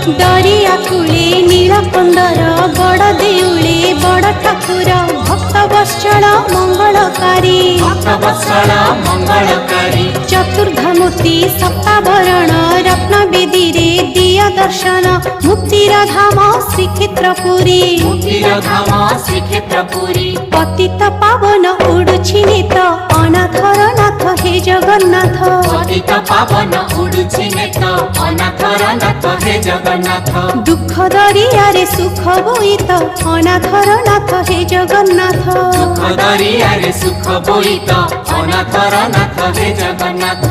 दरिया कूले नीलकंदर बड़ देउले बड़ ठाकुर भक्त वत्सल मंगलकारी चतुर्धामूर्ति सप्ताभरण रत्न बेदी रे दिया दर्शन मुक्तिर धाम श्रीक्षेत्रपुरी पतित पावन उडुछि नेत अनाथर नाथ हे जगन्नाथ दुख दरिया रे सुख बोईत अनाथर नाथ हे जगन्नाथ सुख बोईत अनाथर नाथ हे जगन्नाथ।